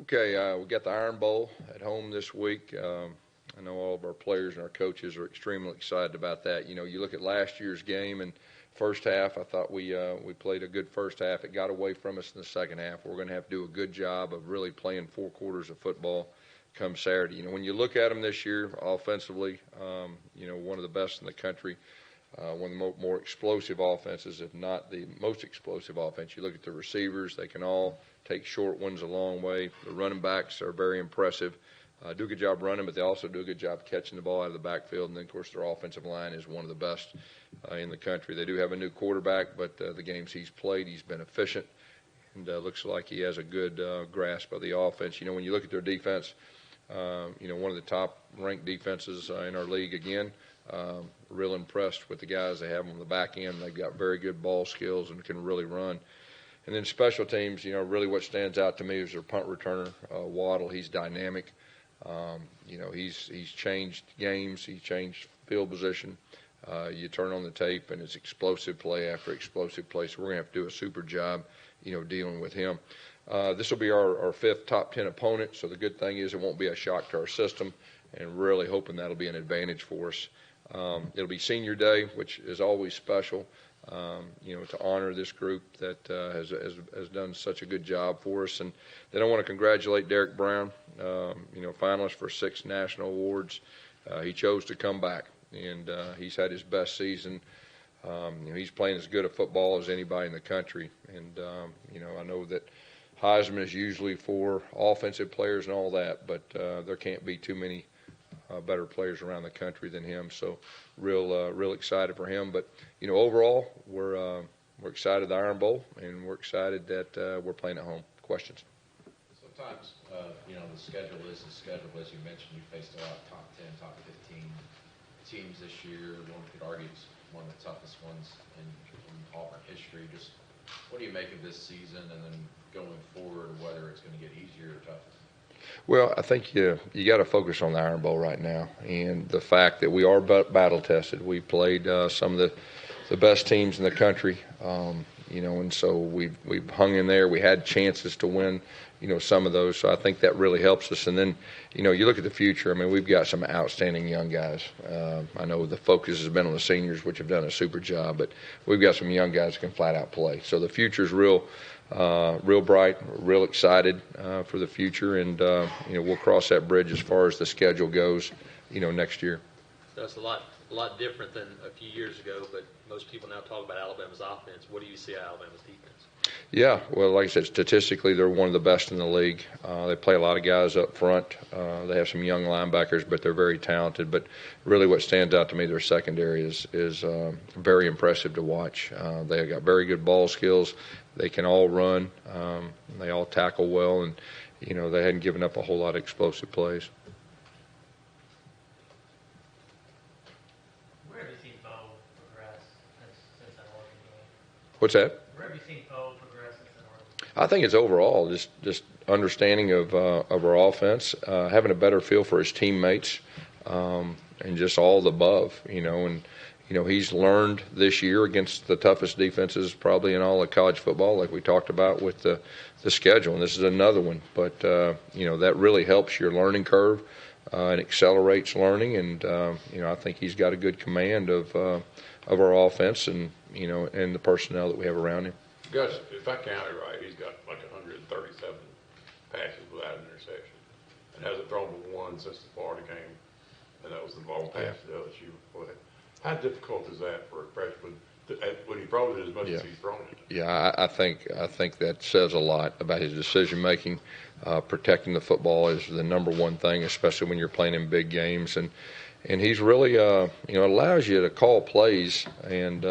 Okay, we got the Iron Bowl at home this week. I know all of our players and our coaches are extremely excited about that. You look at last year's game and first half. I thought we played a good first half. It got away from us in the second half. We're going to have to do a good job of really playing 4 quarters of football come Saturday. When you look at them this year offensively, one of the best in the country. One of the more explosive offenses, if not the most explosive offense. You look at the receivers, they can all take short ones a long way. The running backs are very impressive. Do a good job running, but they also do a good job catching the ball out of the backfield. And then, of course, their offensive line is one of the best in the country. They do have a new quarterback, but the games he's played, he's been efficient. And looks like he has a good grasp of the offense. When you look at their defense, one of the top-ranked defenses in our league again. Real impressed with the guys they have on the back end. They've got very good ball skills and can really run. And then special teams, really what stands out to me is their punt returner, Waddle. He's dynamic. He's changed games. He's changed field position. You turn on the tape, and it's explosive play after explosive play. So we're going to have to do a super job, dealing with him. This will be our fifth top 10 opponent. So the good thing is it won't be a shock to our system, and really hoping that'll be an advantage for us. It'll be senior day, which is always special, to honor this group that has done such a good job for us. And then I want to congratulate Derek Brown, finalist for 6 national awards. He chose to come back, and he's had his best season. He's playing as good a football as anybody in the country. And, I know that Heisman is usually for offensive players and all that, but there can't be too many better players around the country than him. So real excited for him. But, overall, we're excited the Iron Bowl, and we're excited that we're playing at home. Questions? Sometimes, the schedule is the schedule. As you mentioned, you faced a lot of top 10, top 15 teams this year. One could argue it's one of the toughest ones in Auburn history. Just what do you make of this season, and then going forward, whether it's going to get easier or tougher? Well, I think you got to focus on the Iron Bowl right now, and the fact that we are battle tested. We played some of the best teams in the country, and so we've hung in there. We had chances to win, some of those. So I think that really helps us. And then, you look at the future. I mean, we've got some outstanding young guys. I know the focus has been on the seniors, which have done a super job, but we've got some young guys that can flat out play. So the future's real bright, real excited for the future, and we'll cross that bridge as far as the schedule goes, next year. So it's a lot different than a few years ago, but most people now talk about Alabama's offense. What do you see out of Alabama's defense? Yeah, well, like I said, statistically, they're one of the best in the league. They play a lot of guys up front. They have some young linebackers, but they're very talented. But really what stands out to me, their secondary is very impressive to watch. They got very good ball skills. They can all run. They all tackle well, and, they hadn't given up a whole lot of explosive plays. Where have you seen Bo progress since that Oregon game? What's that? Where have you seen Bo progress since that Oregon game? I think it's overall just understanding of our offense, having a better feel for his teammates, and just all the above, and he's learned this year against the toughest defenses probably in all of college football, like we talked about with the schedule, and this is another one. But that really helps your learning curve and accelerates learning, and I think he's got a good command of our offense and and the personnel that we have around him. Gus, if I counted right, he's got like 137 passes without an interception, and hasn't thrown but one since the Florida game, and that was the long pass to LSU before that. How difficult is that for a freshman when he throws it as much as he's thrown it? Yeah, I think that says a lot about his decision making. Protecting the football is the number one thing, especially when you're playing in big games, and he's really it allows you to call plays and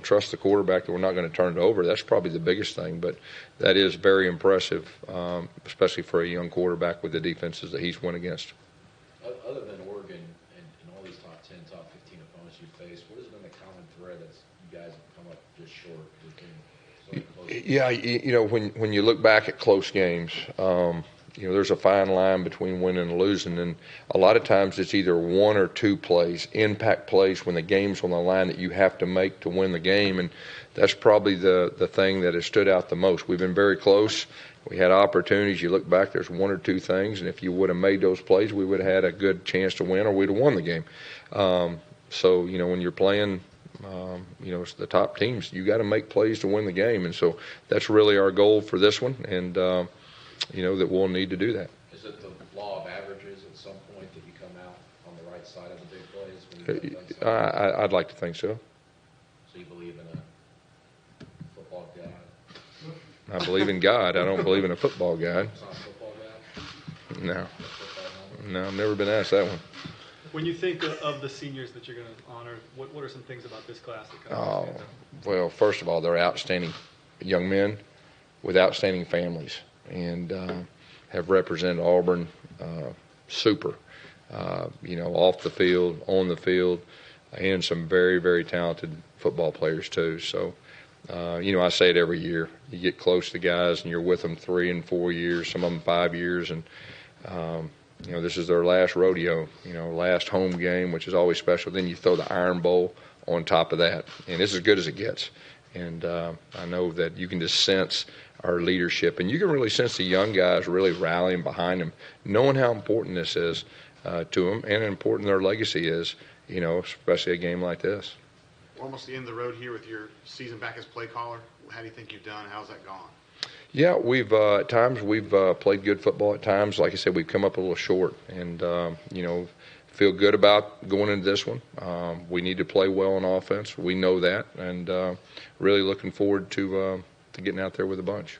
trust the quarterback that we're not going to turn it over. That's probably the biggest thing, but that is very impressive, especially for a young quarterback with the defenses that he's won against. Other than Oregon and all these top 10, top 15 opponents you face, what has been the common thread that you guys have come up just short? Yeah, when you look back at close games, there's a fine line between winning and losing, and a lot of times it's either one or two plays, impact plays when the game's on the line that you have to make to win the game, and that's probably the thing that has stood out the most. We've been very close. We had opportunities. You look back, there's one or two things, and if you would have made those plays, we would have had a good chance to win, or we'd have won the game. So, when you're playing, it's the top teams, you got to make plays to win the game, and so that's really our goal for this one, and that we'll need to do that. Is it the law of averages at some point that you come out on the right side of the big plays? When you get done? I'd like to think so. So you believe in a football guy? I believe in God. I don't believe in a football guy. It's not a football guy? No. A football moment? No, I've never been asked that one. When you think of the seniors that you're going to honor, what are some things about this class that kind of stands out? Well, first of all, they're outstanding young men with outstanding families, and have represented Auburn super, off the field, on the field, and some very, very talented football players too. So, I say it every year. You get close to guys, and you're with them 3 and 4 years, some of them 5 years, and this is their last rodeo, last home game, which is always special. Then you throw the Iron Bowl on top of that, and it's as good as it gets. And I know that you can just sense our leadership, and you can really sense the young guys really rallying behind them, knowing how important this is to them and how important their legacy is, especially a game like this. We're almost the end of the road here with your season back as play caller. How do you think you've done? How's that gone? Yeah, at times we've played good football. At times, like I said, we've come up a little short, and feel good about going into this one. We need to play well on offense. We know that, and really looking forward to getting out there with a bunch.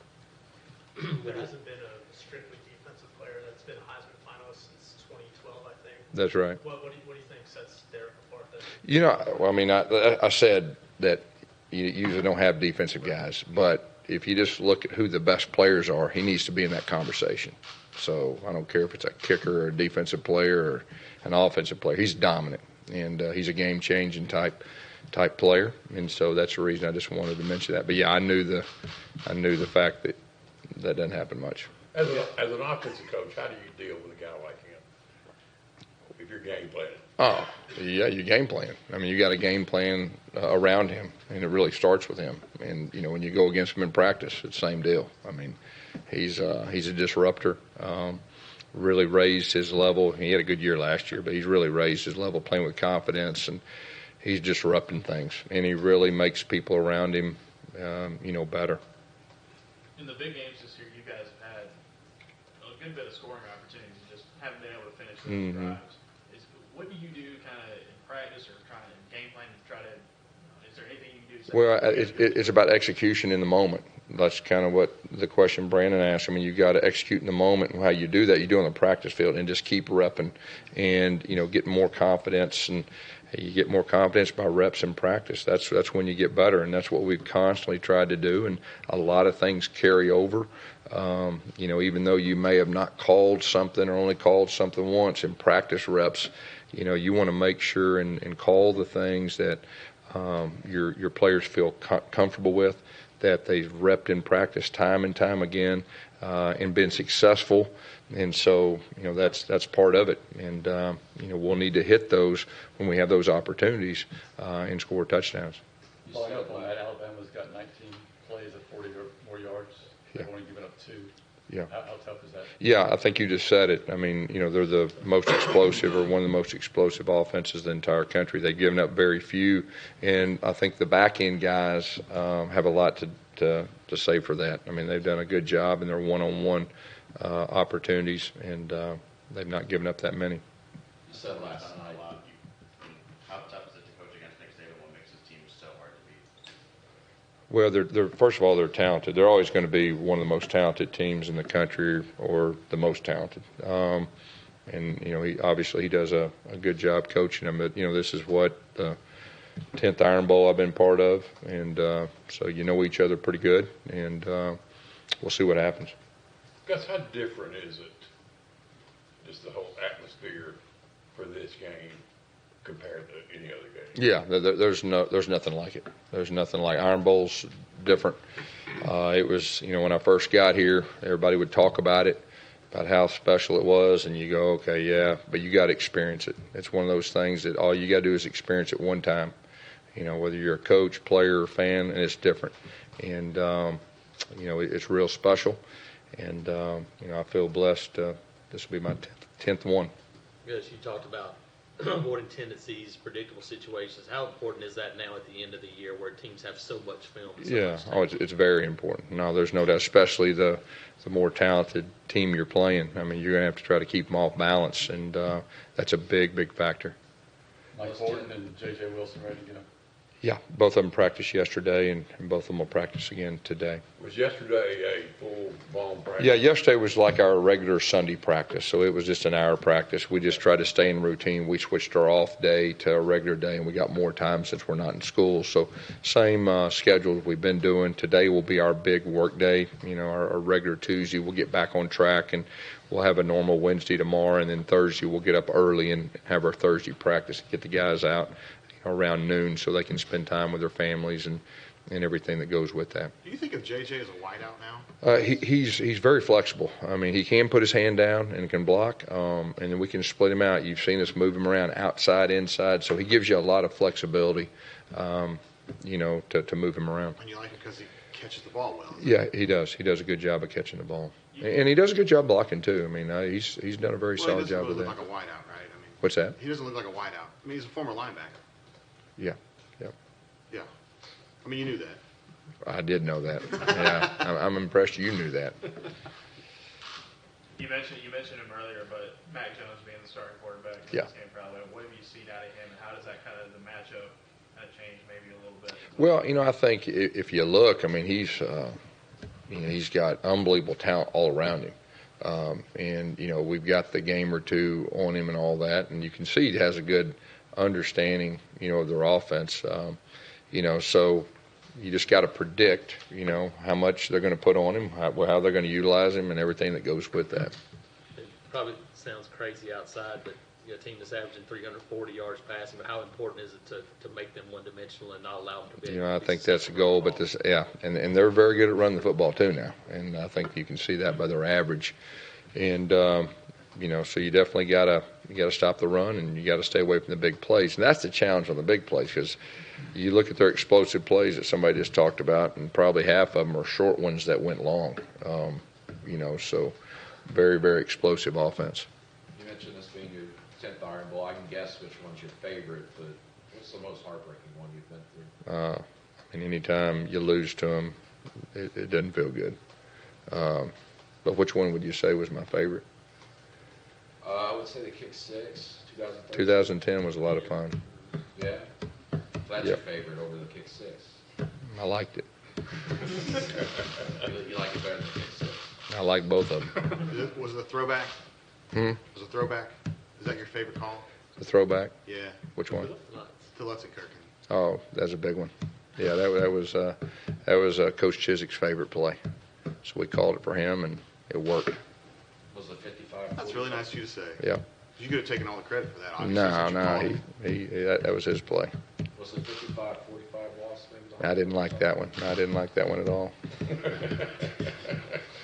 There hasn't been a strictly defensive player that's been a Heisman finalist since 2012, I think. That's right. What do you think sets Derek apart then? I said that you usually don't have defensive guys, but if you just look at who the best players are, he needs to be in that conversation. So I don't care if it's a kicker or a defensive player or an offensive player. He's dominant, and he's a game-changing type player, and so that's the reason I just wanted to mention that. But yeah, I knew the fact that doesn't happen much. As an offensive coach, how do you deal with a guy like him if you're game planning? Oh, yeah, you game plan. I mean, you got a game plan around him, and it really starts with him. And, when you go against him in practice, it's the same deal. I mean, he's a disruptor, really raised his level. He had a good year last year, but he's really raised his level, playing with confidence, and he's disrupting things. And he really makes people around him, better. In the big games this year, you guys have had a good bit of scoring opportunities and just haven't been able to finish those drives. What do you do kind of in practice or trying to game plan to try to, is there anything you can do to say? Well, it's about execution in the moment. That's kind of what the question Brandon asked. I mean, you got to execute in the moment, and how you do that, you do it on the practice field, and just keep repping and, get more confidence. And you get more confidence by reps in practice. That's when you get better, and that's what we've constantly tried to do. And a lot of things carry over. Even though you may have not called something or only called something once in practice reps, you want to make sure and call the things that your players feel comfortable with, that they've repped in practice time and time again, and been successful. And so, that's part of it. And, we'll need to hit those when we have those opportunities and score touchdowns. Well, I know Alabama's got 19 plays at 40 or more yards. They've only given up 2. Yeah. How tough is that? Yeah, I think you just said it. I mean, they're the most explosive, or one of the most explosive offenses in the entire country. They've given up very few, and I think the back-end guys have a lot to say for that. I mean, they've done a good job in their one-on-one opportunities, and they've not given up that many. You said last night. How tough is it to coach against Nick Saban? What makes his team so hard to beat? Well, they're first of all, they're talented. They're always going to be one of the most talented teams in the country, or the most talented. And he does a good job coaching them. But this is what the 10th Iron Bowl I've been part of, and so each other pretty good, and we'll see what happens. Gus, how different is it, just the whole atmosphere for this game compared to any other game? Yeah, there's nothing like it. There's nothing like Iron Bowl's different. It was, when I first got here, everybody would talk about it, about how special it was, and you go, okay, yeah, but you got to experience it. It's one of those things that all you got to do is experience it one time. You know, whether you're a coach, player, or fan, and it's different. And you know, it's real special. And you know, I feel blessed. This will be my 10th one. Gus, you talked about avoiding tendencies, predictable situations. How important is that now at the end of the year where teams have so much film? And so Yeah, much oh, it's very important. No, there's no doubt, especially the more talented team you're playing. I mean, you're going to have to try to keep them off balance, and that's a big factor. Mike Horton and J.J. Wilson ready to go. Yeah, both of them practiced yesterday, and both of them will practice again today. Was yesterday a full-blown practice? Yeah, yesterday was like our regular Sunday practice, so it was just an hour practice. We just tried to stay in routine. We switched our off day to a regular day, and we got more time since we're not in school. So same schedule we've been doing. Today will be our big work day, you know, our regular Tuesday. We'll get back on track, and we'll have a normal Wednesday tomorrow, and then Thursday we'll get up early and have our Thursday practice, get the guys out around noon so they can spend time with their families and everything that goes with that. Do you think of JJ as a wideout now? He's very flexible. I mean, he can put his hand down and can block, and then we can split him out. You've seen us move him around outside, inside, so he gives you a lot of flexibility, you know, to move him around. And you like it because he catches the ball well. Yeah, he does. He does a good job of catching the ball, and he does a good job blocking too. I mean, he's done a very solid job with He that. doesn't look like a wideout, right? I mean, What's that? he doesn't look like a wideout. I mean, he's a former linebacker. Yeah. Yeah. I mean, you knew that. I did know that. Yeah, I'm impressed you knew that. You mentioned him earlier, but Mac Jones being the starting quarterback in Yeah. this game for Alabama, what have you seen out of him, and how does that kind of the matchup kind of change maybe a little bit? Well, you know, I think if you look, I mean, he's you know, he's got unbelievable talent all around him. And, you know, we've got the game or two on him and all that, and you can see he has a good understanding, you know, of their offense. You know, so you just got to predict, you know, how much they're going to put on him, how they're going to utilize him, and everything that goes with that. It probably sounds crazy outside, but you know, a team that's averaging 340 yards passing, but how important is it to make them one-dimensional and not allow them to be? You know, I think that's the goal, but this, yeah, and they're very good at running the football too now, and I think you can see that by their average. And you know, so you definitely gotta stop the run, and you got to stay away from the big plays, and that's the challenge on the big plays, because you look at their explosive plays that somebody just talked about, and probably half of them are short ones that went long. You know, so very explosive offense. You mentioned this being your 10th Iron Bowl. I can guess which one's your favorite, but what's the most heartbreaking one you've been through? I mean, anytime you lose to them, it doesn't feel good. But which one would you say was my favorite? I would say the kick six, 2013. 2010 was a lot of fun. Yeah. So that's Yep. your favorite over the kick six. I liked it. You like it better than the kick six. I like both of them. Was it a throwback? Was it a throwback? Is that your favorite call? The throwback. Yeah. Which one? To Lutzenkirchen. Oh, that's a big one. Yeah, that was Coach Chiswick's favorite play. So we called it for him, and it worked. Was the 55? That's really nice of you to say. Yeah. You could have taken all the credit for that. Obviously, that's what you No, called it. he that was his play. Was the 55-45 loss maybe? I didn't like that one. I didn't like that one at all.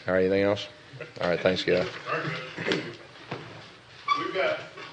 All right, anything else? All right, thanks, guys.